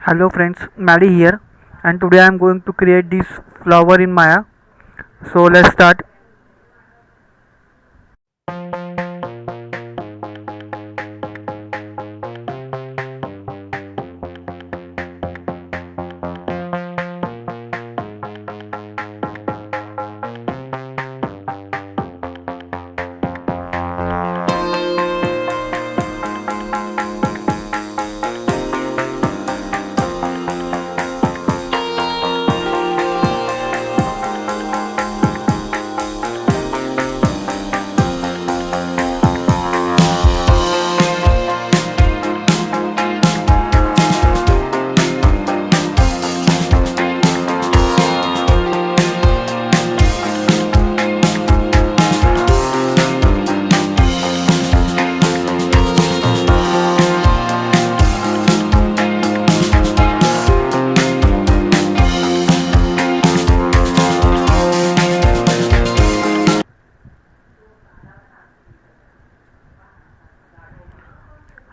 Hello friends, Maddie here, and today I am going to create this flower in Maya. So let's start.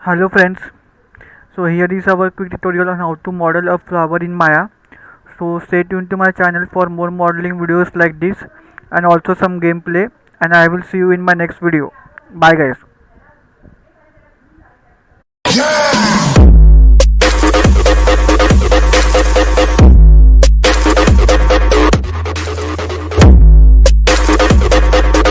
Hello friends, so here is our quick tutorial on how to model a flower in Maya. So stay tuned to my channel for more modeling videos like this and also some gameplay, and I will see you in my next video. Bye guys.